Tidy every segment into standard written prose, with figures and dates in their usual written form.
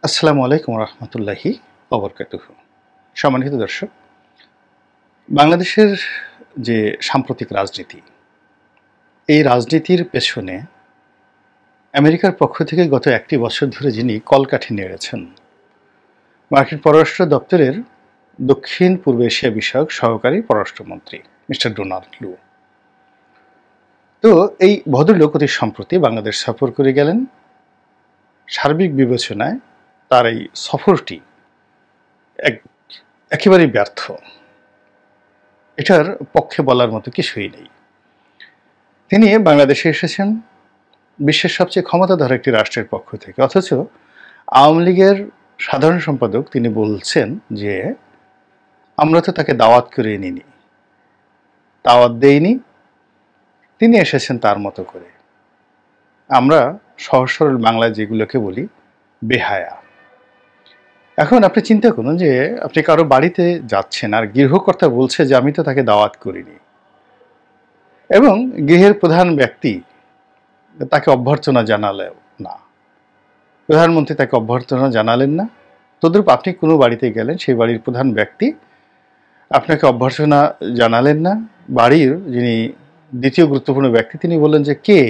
আসসালামু আলাইকুম রহমতুল্লাহি ওবরকাতুহু। সম্মানিত দর্শক, বাংলাদেশের যে সাম্প্রতিক রাজনীতি, এই রাজনীতির পেছনে আমেরিকার পক্ষ থেকে গত একটি বছর ধরে যিনি কলকাঠি নেড়েছেন, মার্কিন পররাষ্ট্র দপ্তরের দক্ষিণ পূর্ব এশিয়া বিষয়ক সহকারী পররাষ্ট্রমন্ত্রী মিস্টার ডোনাল্ড লু। তো এই ভদ্রলোক অতি সম্প্রতি বাংলাদেশ সফর করে গেলেন। সার্বিক বিবেচনায় তার এই সফরটি একেবারেই ব্যর্থ, এটার পক্ষে বলার মতো কিছুই নেই। তিনি বাংলাদেশে এসেছেন বিশ্বের সবচেয়ে ক্ষমতাধর একটি রাষ্ট্রের পক্ষ থেকে, অথচ আওয়ামী লীগের সাধারণ সম্পাদক তিনি বলছেন যে আমরা তো তাকে দাওয়াত করে নিইনি, দাওয়াত দেইনি, তিনি এসেছেন তার মতো করে। আমরা সহজ সরল বাংলায় যেগুলোকে বলি বেহায়া। এখন আপনি চিন্তা করুন যে আপনি কারো বাড়িতে যাচ্ছেন আর গৃহকর্তা বলছে যে আমি তো তাকে দাওয়াত করিনি, এবং গৃহের প্রধান ব্যক্তি তাকে অভ্যর্থনা জানালেও না, প্রধানমন্ত্রী তাকে অভ্যর্থনা জানালেন না। তদ্রূপ আপনি কোনো বাড়িতে গেলেন, সেই বাড়ির প্রধান ব্যক্তি আপনাকে অভ্যর্থনা জানালেন না। বাড়ির যিনি দ্বিতীয় গুরুত্বপূর্ণ ব্যক্তি তিনি বললেন যে কে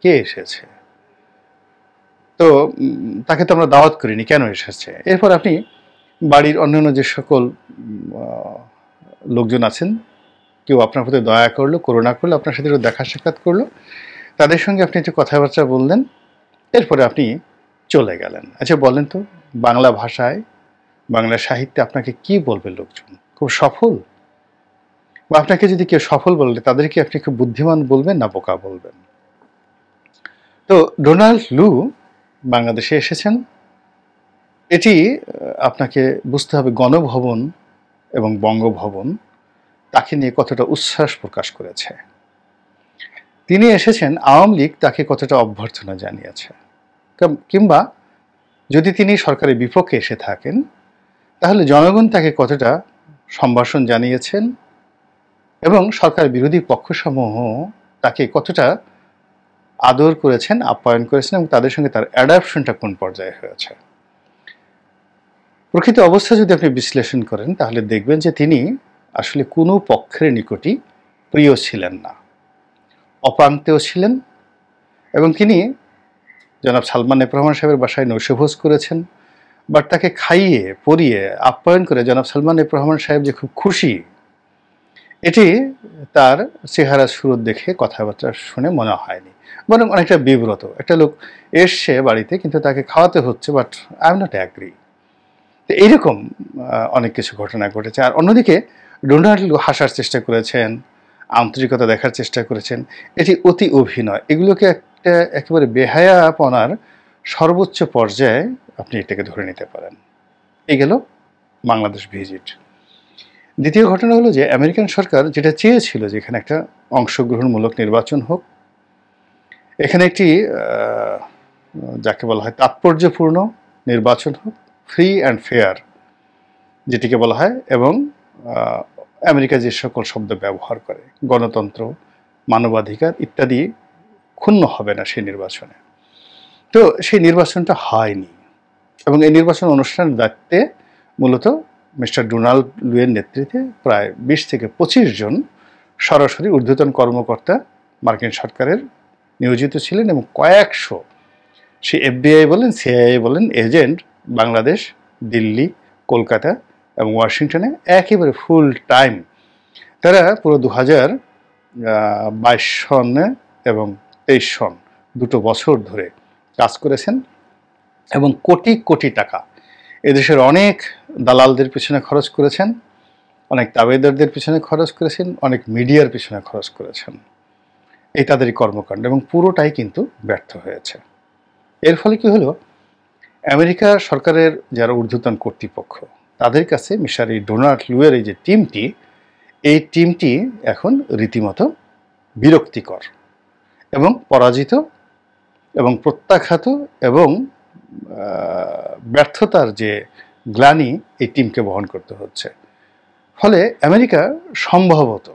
কে এসেছে, তো তাকে তো আমরা দাওয়াত করিনি, কেন এসেছে। এরপর আপনি বাড়ির অন্যান্য যে সকল লোকজন আছেন, কেউ আপনার প্রতি দয়া করলো, করুণা করলো, আপনার সাথে একটু দেখা সাক্ষাৎ করলো, তাদের সঙ্গে আপনি একটু কথাবার্তা বললেন, এরপরে আপনি চলে গেলেন। আচ্ছা বলেন তো, বাংলা ভাষায় বাংলা সাহিত্যে আপনাকে কি বলবে লোকজন? খুব সফল? বা আপনাকে যদি কেউ সফল বললে তাদেরকে আপনি খুব বুদ্ধিমান বলবেন না বোকা বলবেন? তো ডোনাল্ড লু বাংলাদেশে এসেছেন, এটি আপনাকে বুঝতে হবে গণভবন এবং বঙ্গভবন তাকে নিয়ে কতটা উচ্ছ্বাস প্রকাশ করেছে। তিনি এসেছেন, আওয়ামী লীগ তাকে কতটা অভ্যর্থনা জানিয়েছে, কিংবা যদি তিনি সরকারের বিপক্ষে এসে থাকেন তাহলে জনগণ তাকে কতটা সম্ভাষণ জানিয়েছেন, এবং সরকার বিরোধী পক্ষসমূহ তাকে কতটা আদর করেছেন, আপ্যায়ন করেছেন, এবং তাদের সঙ্গে তার অ্যাডাপশনটা কোন পর্যায়ে হয়েছে। প্রকৃত অবস্থা যদি আপনি বিশ্লেষণ করেন তাহলে দেখবেন যে তিনি আসলে কোনো পক্ষের নিকটই প্রিয় ছিলেন না, অপ্রান্তেও ছিলেন। এবং তিনি জনাব সালমান এফ রহমান সাহেবের বাসায় নৈশভোজ করেছেন, বাট তাকে খাইয়ে পরিয়ে আপ্যায়ন করে জনাব সালমান এফ রহমান সাহেব যে খুব খুশি, এটি তার চেহারা সুরত দেখে কথাবার্তা শুনে মনে হয়নি, বরং অনেকটা বিব্রত। একটা লোক এসছে বাড়িতে কিন্তু তাকে খাওয়াতে হচ্ছে, but I am not agree. তো এইরকম অনেক কিছু ঘটনা ঘটেছে। আর অন্যদিকে ডোনাল্ড লু হাসার চেষ্টা করেছেন, আন্তরিকতা দেখার চেষ্টা করেছেন, এটি অতি অভিনয়। এগুলোকে একটা একেবারে বেহায়াপনার সর্বোচ্চ পর্যায়ে আপনি এটাকে ধরে নিতে পারেন। এই গেল বাংলাদেশ ভিজিট। দ্বিতীয় ঘটনা হলো যে আমেরিকান সরকার যেটা চেয়েছিল যে এখানে একটা অংশগ্রহণমূলক নির্বাচন হোক, এখানে একটি যাকে বলা হয় তাৎপর্যপূর্ণ নির্বাচন হোক, ফ্রি অ্যান্ড ফেয়ার যেটিকে বলা হয়, এবং আমেরিকা যে সকল শব্দ ব্যবহার করে, গণতন্ত্র, মানবাধিকার ইত্যাদি ক্ষুণ্ণ হবে না সেই নির্বাচনে। তো সেই নির্বাচনটা হয়নি, এবং এই নির্বাচন অনুষ্ঠানের দায়িত্বে মূলত মিস্টার ডোনাল্ড লুয়ের নেতৃত্বে প্রায় 20 থেকে 25 জন সরাসরি ঊর্ধ্বতন কর্মকর্তা মার্কিন সরকারের নিয়োজিত ছিলেন, এবং কয়েকশো, সে এফবিআই বলেন, সিআইএ বলেন, এজেন্ট বাংলাদেশ, দিল্লি, কলকাতা এবং ওয়াশিংটনে একেবারে ফুল টাইম তারা পুরো 2022 সনে এবং 23 সন দুটো বছর ধরে কাজ করেছেন, এবং কোটি কোটি টাকা এদেশের অনেক দালালদের পিছনে খরচ করেছেন, অনেক তাবেদারদের পিছনে খরচ করেছেন, অনেক মিডিয়ার পিছনে খরচ করেছেন। এই তাদেরই কর্মকাণ্ড, এবং পুরোটাই কিন্তু ব্যর্থ হয়েছে। এর ফলে কি হলো, আমেরিকা সরকারের যারা ঊর্ধ্বতন কর্তৃপক্ষ তাদের কাছে মিস্টার ডোনাল্ড লুয়ের এই যে টিমটি, এই টিমটি এখন রীতিমতো বিরক্তিকর এবং পরাজিত এবং প্রত্যাখ্যাত, এবং ব্যর্থতার যে গ্লানি এই টিমকে বহন করতে হচ্ছে। ফলে আমেরিকা সম্ভবত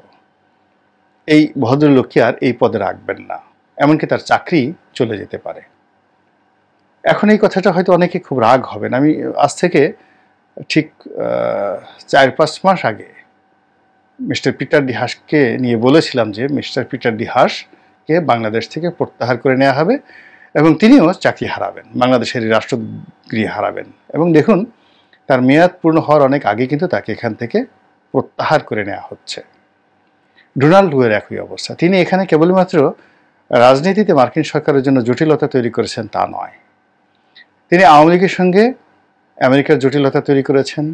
এই ভদ্রলোককে আর এই পদে রাখবেন না, এমনকি তার চাকরি চলে যেতে পারে। এখন এই কথাটা হয়তো অনেকে খুব রাগ হবেন। আমি আজ থেকে ঠিক 4-5 মাস আগে মিস্টার পিটার ডি হাসকে নিয়ে বলেছিলাম যে মিস্টার পিটার ডি হাসকে বাংলাদেশ থেকে প্রত্যাহার করে নেওয়া হবে এবং তিনিও চাকরি হারাবেন, বাংলাদেশের রাষ্ট্রগৃহ হারাবেন। এবং দেখুন, তার মেয়াদ পূর্ণ হওয়ার অনেক আগে কিন্তু তাকে এখান থেকে প্রত্যাহার করে নেওয়া হচ্ছে। ডোনাল্ড লুয়ের একই অবস্থা। তিনি এখানে কেবলমাত্র রাজনীতিতে মার্কিন সরকারের জন্য জটিলতা তৈরি করেছেন তা নয়, তিনি আওয়ামী লীগের সঙ্গে আমেরিকার জটিলতা তৈরি করেছেন,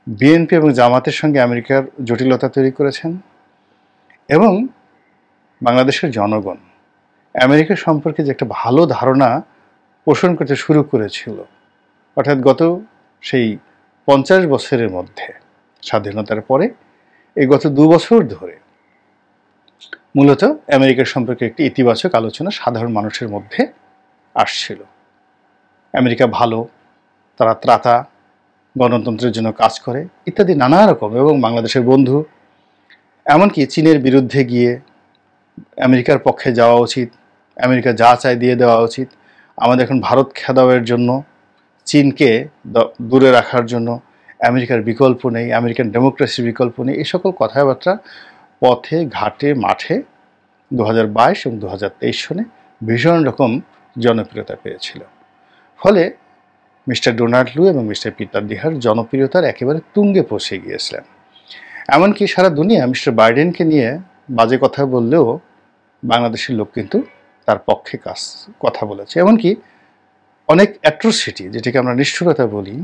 বিএনপি এবং জামাতের সঙ্গে আমেরিকার জটিলতা তৈরি করেছেন এবং বাংলাদেশের জনগণ আমেরিকা সম্পর্কে যে একটা ভালো ধারণা পোষণ করতে শুরু করেছিল, অর্থাৎ গত সেই 50 বছরের মধ্যে স্বাধীনতার পরে এই গত 2 বছর ধরে মূলত আমেরিকার সম্পর্কে একটি ইতিবাচক আলোচনা সাধারণ মানুষের মধ্যে আসছিল। আমেরিকা ভালো, তারা ত্রাতা, গণতন্ত্রের জন্য কাজ করে ইত্যাদি নানা রকম, এবং বাংলাদেশের বন্ধু। এমনকি চীনের বিরুদ্ধে গিয়ে আমেরিকার পক্ষে যাওয়া উচিত, আমেরিকা যা চায় দিয়ে দেওয়া উচিত, আমাদের এখন ভারত খেদাওয়ের জন্য, চীনকে দূরে রাখার জন্য আমেরিকার বিকল্প নেই, আমেরিকান ডেমোক্রেসির বিকল্প নেই, এই সকল কথাবার্তা পথে ঘাটে মাঠে 2022 এবং 2023 সনে ভীষণ রকম জনপ্রিয়তা পেয়েছিল। ফলে মিস্টার ডোনাল্ড লু এবং মিস্টার পিটার ডি হাস জনপ্রিয়তার একেবারে তুঙ্গে পৌঁছে গিয়েছিলেন। এমনকি সারা দুনিয়া মিস্টার বাইডেনকে নিয়ে বাজে কথা বললেও বাংলাদেশের লোক কিন্তু তার পক্ষে কথা বলেছে। এমনকি অনেক অ্যাট্রোসিটি, যেটাকে আমরা নিষ্ঠুরতা বলি,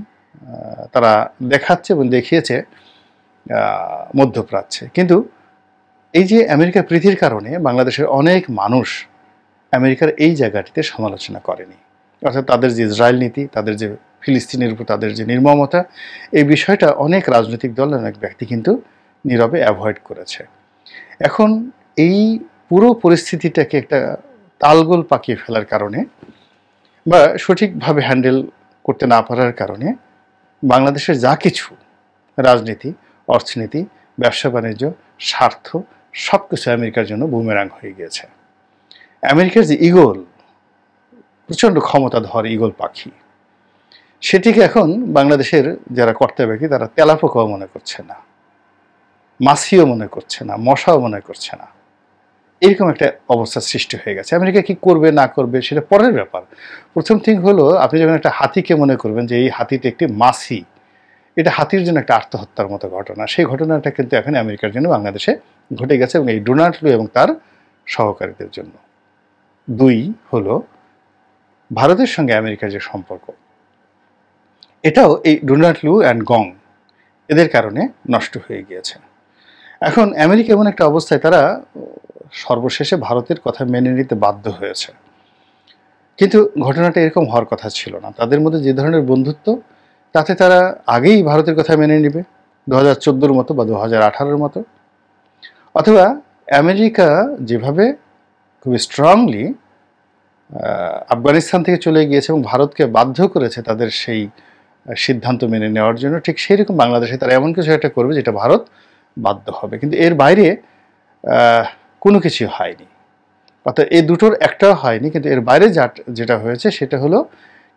তারা দেখাচ্ছে এবং দেখিয়েছে মধ্যপ্রাচ্যে। কিন্তু এই যে আমেরিকার প্রীতির কারণে বাংলাদেশের অনেক মানুষ আমেরিকার এই জায়গাটিতে সমালোচনা করেনি, অর্থাৎ তাদের যে ইসরায়েল নীতি, তাদের যে ফিলিস্তিনের উপর তাদের যে নির্মমতা, এই বিষয়টা অনেক রাজনৈতিক দল, অনেক ব্যক্তি কিন্তু নীরবে অ্যাভয়েড করেছে। এখন এই পুরো পরিস্থিতিটাকে একটা তালগোল পাকিয়ে ফেলার কারণে বা সঠিকভাবে হ্যান্ডেল করতে না পারার কারণে বাংলাদেশের যা কিছু রাজনীতি, অর্থনীতি, ব্যবসা বাণিজ্য, স্বার্থ সব কিছু আমেরিকার জন্য বুমেরাং হয়ে গিয়েছে। আমেরিকার যে ঈগল, প্রচণ্ড ক্ষমতাধর ঈগল পাখি, সেটিকে এখন বাংলাদেশের যারা কর্তা ব্যক্তি তারা তেলাপোকাও মনে করছে না, মাছিও মনে করছে না, মশাও মনে করছে না। এরকম একটা অবস্থার সৃষ্টি হয়ে গেছে। আমেরিকা কি করবে না করবে সেটা পরের ব্যাপার। প্রথম থিং হলো, আপনি যখন একটা হাতিকে মনে করবেন যে এই হাতিতে একটি মাছি, এটা হাতির জন্য একটা আত্মহত্যার মতো ঘটনা, সেই ঘটনাটা কিন্তু এখন আমেরিকার জন্য বাংলাদেশে ঘটে গেছে এবং এই ডোনাল্ড লু এবং তার সহকারীদের জন্য। 2 হলো ভারতের সঙ্গে আমেরিকার যে সম্পর্ক, এটাও এই ডোনাল্ড লু অ্যান্ড গং এদের কারণে নষ্ট হয়ে গিয়েছে। এখন আমেরিকা এমন একটা অবস্থায় তারা সর্বশেষে ভারতের কথা মেনে নিতে বাধ্য হয়েছে, কিন্তু ঘটনাটা এরকম হওয়ার কথা ছিল না। তাদের মধ্যে যে ধরনের বন্ধুত্ব, তাতে তারা আগেই ভারতের কথা মেনে নেবে 2014 মতো বা 2018 মতো। অথবা আমেরিকা যেভাবে খুব স্ট্রংলি আফগানিস্তান থেকে চলে গিয়েছে এবং ভারতকে বাধ্য করেছে তাদের সেই সিদ্ধান্ত মেনে নেওয়ার জন্য, ঠিক সেই রকম বাংলাদেশে তারা এমন কিছু একটা করবে যেটা ভারত বাধ্য হবে। কিন্তু এর বাইরে কোনো কিছু হয়নি, অর্থাৎ এই দুটোর একটাও হয়নি। কিন্তু এর বাইরে যেটা হয়েছে সেটা হলো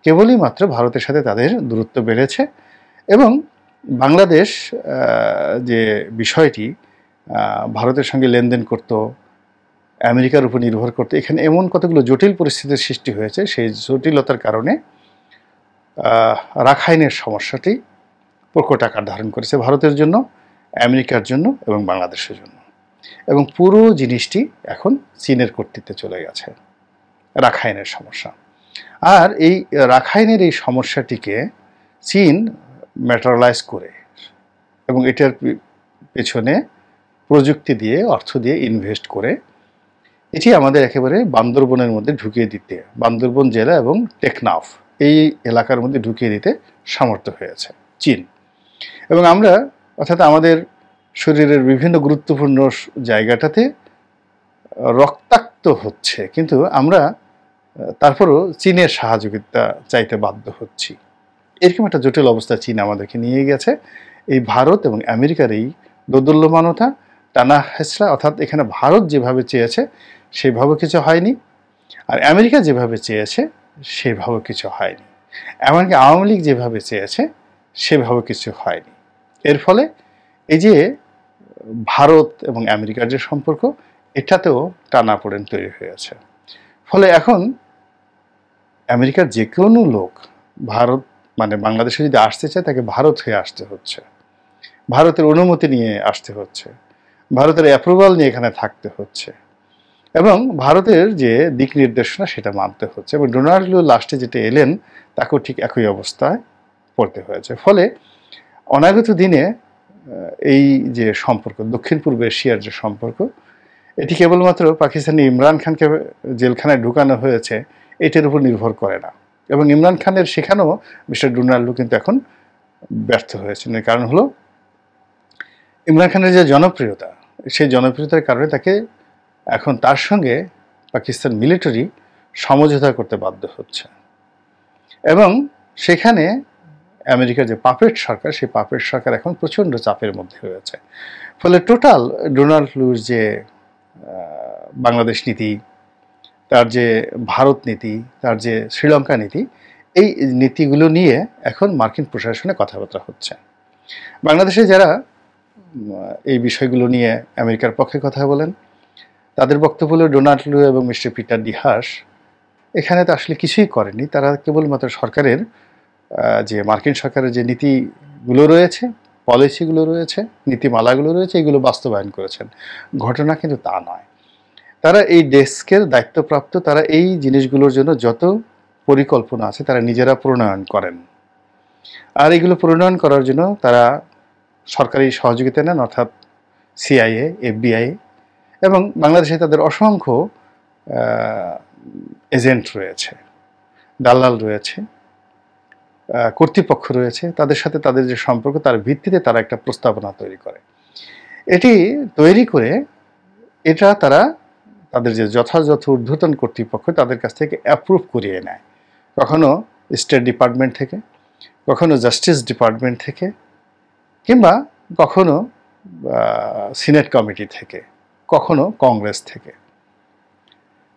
কেবলই মাত্র ভারতের সাথে তাদের দূরত্ব বেড়েছে এবং বাংলাদেশ যে বিষয়টি ভারতের সঙ্গে লেনদেন করত, আমেরিকার উপর নির্ভর করতে, এখানে এমন কতগুলো জটিল পরিস্থিতির সৃষ্টি হয়েছে। সেই জটিলতার কারণে রাখাইনের সমস্যাটি প্রকট আকার ধারণ করেছে ভারতের জন্য, আমেরিকার জন্য এবং বাংলাদেশের জন্য। এবং পুরো জিনিসটি এখন চীনের কর্তৃত্বে চলে গেছে, রাখাইনের সমস্যা। আর এই রাখাইনের এই সমস্যাটিকে চীন ম্যাটেরিয়ালাইজ করে এবং এটার পেছনে প্রযুক্তি দিয়ে, অর্থ দিয়ে ইনভেস্ট করে এটি আমাদের একেবারে বান্দরবনের মধ্যে ঢুকিয়ে দিতে, বান্দরবন জেলা এবং টেকনাফ এই এলাকার মধ্যে ঢুকিয়ে দিতে সমর্থ হয়েছে চীন। এবং আমরা, অর্থাৎ আমাদের শরীরের বিভিন্ন গুরুত্বপূর্ণ জায়গাটাতে রক্তাক্ত হচ্ছে, কিন্তু আমরা তারপরও চীনের সহযোগিতা চাইতে বাধ্য হচ্ছি। এরকম একটা জটিল অবস্থা চীন আমাদেরকে নিয়ে গেছে। এই ভারত এবং আমেরিকার এই দোদুল্যমানতা, টানা হেঁচড়া, অর্থাৎ এখানে ভারত যেভাবে চেয়েছে সেইভাবে কিছু হয়নি, আর আমেরিকা যেভাবে চেয়েছে সেভাবে কিছু হয়নি। এমনকি আওয়ামী লীগ যেভাবে চেয়েছে সেভাবে কিছু হয়নি। এর ফলে এই যে ভারত এবং আমেরিকার যে সম্পর্ক, এটাতেও টানাপোড়েন তৈরি হয়েছে। ফলে এখন আমেরিকার যে কোনো লোক ভারত মানে বাংলাদেশে যদি আসতে চায় তাকে ভারত হয়ে আসতে হচ্ছে, ভারতের অনুমতি নিয়ে আসতে হচ্ছে, ভারতের অ্যাপ্রুভাল নিয়ে এখানে থাকতে হচ্ছে এবং ভারতের যে দিক নির্দেশনা সেটা মানতে হচ্ছে। এবং ডোনাল্ড লু লাস্টে যেটা এলেন তাকেও ঠিক একই অবস্থায় পড়তে হয়েছে। ফলে অনাগত দিনে এই যে সম্পর্ক, দক্ষিণ পূর্ব এশিয়ার যে সম্পর্ক, এটি কেবলমাত্র পাকিস্তানি ইমরান খানকে জেলখানায় ঢুকানো হয়েছে এটার উপর নির্ভর করে না। এবং ইমরান খানের সেখানেও মিস্টার ডোনাল্ড লু কিন্তু এখন ব্যর্থ হয়েছেন। এর কারণ হলো ইমরান খানের যে জনপ্রিয়তা, সেই জনপ্রিয়তার কারণে তাকে এখন তার সঙ্গে পাকিস্তান মিলিটারি সমঝোতা করতে বাধ্য হচ্ছে এবং সেখানে আমেরিকার যে পাপেট সরকার, সেই পাপেট সরকার এখন প্রচণ্ড চাপের মধ্যে রয়েছে। ফলে টোটাল ডোনাল্ড লুর যে বাংলাদেশ নীতি, তার যে ভারত নীতি, তার যে শ্রীলঙ্কা নীতি, এই নীতিগুলো নিয়ে এখন মার্কিন প্রশাসনে কথাবার্তা হচ্ছে। বাংলাদেশে যারা এই বিষয়গুলো নিয়ে আমেরিকার পক্ষে কথা বলেন তাদের বক্তব্য হলো ডোনাল্ড লু এবং মিস্টার পিটার ডি হাস এখানে তো আসলে কিছুই করেনি। তারা কেবলমাত্র সরকারের যে মার্কিন সরকারের যে নীতিগুলো রয়েছে, পলিসিগুলো রয়েছে, নীতিমালাগুলো রয়েছে, এগুলো বাস্তবায়ন করেছেন। ঘটনা কিন্তু তা নয়। তারা এই ডেস্কের দায়িত্বপ্রাপ্ত, তারা এই জিনিসগুলোর জন্য যত পরিকল্পনা আছে তারা নিজেরা প্রণয়ন করেন। আর এগুলো প্রণয়ন করার জন্য তারা সরকারি সহযোগিতা নেন, অর্থাৎ সিআইএ, এফবিআই এবং বাংলাদেশে তাদের অসংখ্য এজেন্ট রয়েছে, দালাল রয়েছে, কর্তৃপক্ষ রয়েছে। তাদের সাথে তাদের যে সম্পর্ক তার ভিত্তিতে তারা একটা প্রস্তাবনা তৈরি করে। এটি তৈরি করে এটা তারা তাদের যে যথাযথ ঊর্ধ্বতন কর্তৃপক্ষ তাদের কাছ থেকে অ্যাপ্রুভ করিয়ে নেয়, কখনো স্টেট ডিপার্টমেন্ট থেকে, কখনো জাস্টিস ডিপার্টমেন্ট থেকে, কিংবা কখনো সিনেট কমিটি থেকে, কখনো কংগ্রেস থেকে।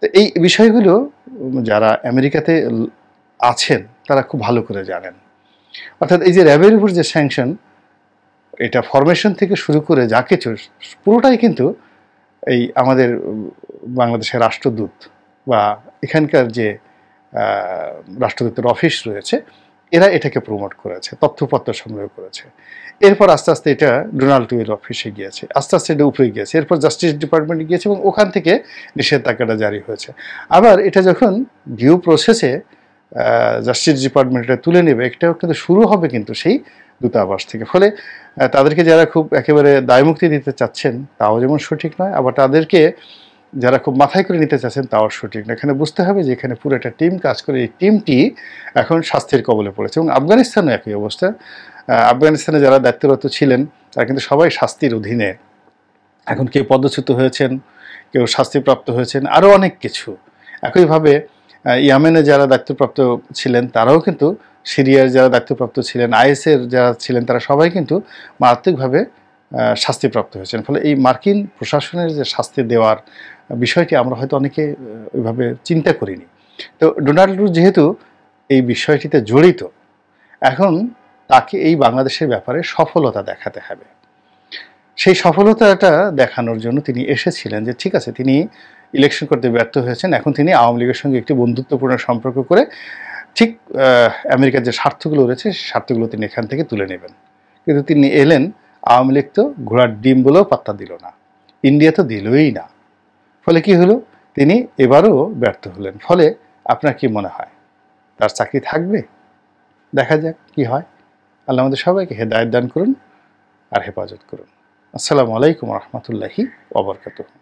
তো এই বিষয়গুলো যারা আমেরিকাতে আছেন তারা খুব ভালো করে জানেন। অর্থাৎ এই যে র্যাবের উপর যে স্যাংশন, এটা ফরমেশন থেকে শুরু করে যা কিছু পুরোটাই কিন্তু এই আমাদের বাংলাদেশের রাষ্ট্রদূত বা এখানকার যে রাষ্ট্রদূতের অফিস রয়েছে এরা এটাকে প্রমোট করেছে, তথ্যপত্র সংগ্রহ করেছে। এরপর আস্তে আস্তে এটা ডোনাল্ড ট্রাম্পের অফিসে গিয়েছে, আস্তে আস্তে এটা উপরে গিয়েছে, এরপর জাস্টিস ডিপার্টমেন্টে গিয়েছে এবং ওখান থেকে নিষেধাজ্ঞাটা জারি হয়েছে। আবার এটা যখন ডিউ প্রসেসে জাস্টিস ডিপার্টমেন্ট এটা তুলে নেবে, এটাও কিন্তু শুরু হবে কিন্তু সেই দূতাবাস থেকে। ফলে তাদেরকে যারা খুব একেবারে দায়মুক্তি দিতে চাচ্ছেন তাও যেমন সঠিক নয়, আবার তাদেরকে যারা খুব মাথায় করে নিতে চাচ্ছেন তাও সঠিক না। এখানে বুঝতে হবে যে এখানে পুরো একটা টিম কাজ করে, এই টিমটি এখন শাস্তির কবলে পড়েছে। এবং আফগানিস্তানও একই অবস্থা। আফগানিস্তানে যারা দায়িত্বরত ছিলেন তারা কিন্তু সবাই শাস্তির অধীনে। এখন কেউ পদচ্যুত হয়েছেন, কেউ শাস্তিপ্রাপ্ত হয়েছেন, আরও অনেক কিছু। একইভাবে ইয়ামেনে যারা দায়িত্বপ্রাপ্ত ছিলেন তারাও কিন্তু, সিরিয়ার যারা দায়িত্বপ্রাপ্ত ছিলেন, আইএসের যারা ছিলেন তারা সবাই কিন্তু মারাত্মকভাবে শাস্তিপ্রাপ্ত হয়েছেন। ফলে এই মার্কিন প্রশাসনের যে শাস্তি দেওয়ার বিষয়টি আমরা হয়তো অনেকে ওইভাবে চিন্তা করিনি। তো ডোনাল্ড ট্রাম্প যেহেতু এই বিষয়টিতে জড়িত, এখন তাকে এই বাংলাদেশের ব্যাপারে সফলতা দেখাতে হবে। সেই সফলতাটা দেখানোর জন্য তিনি এসেছিলেন যে ঠিক আছে, তিনি ইলেকশন করতে ব্যর্থ হয়েছেন, এখন তিনি আওয়ামী লীগের সঙ্গে একটি বন্ধুত্বপূর্ণ সম্পর্ক করে ঠিক আমেরিকার যে স্বার্থগুলো রয়েছে সেই স্বার্থগুলো তিনি এখান থেকে তুলে নেবেন। কিন্তু তিনি এলেন, আওয়ামী লীগ তো ঘোড়ার ডিম বলেও পাত্তা দিল না, ইন্ডিয়া তো দিলই না। ফলে কি হলো, তিনি এবারও ব্যর্থ হলেন। ফলে আপনার কি মনে হয় তার চাকরি থাকবে? দেখা যাক কি হয়। আল্লাহ আমাদের সবাইকে হেদায়েত দান করুন আর হেফাজত করুন। আসসালামু আলাইকুম রহমতুল্লাহি ওয়া বারাকাতুহু।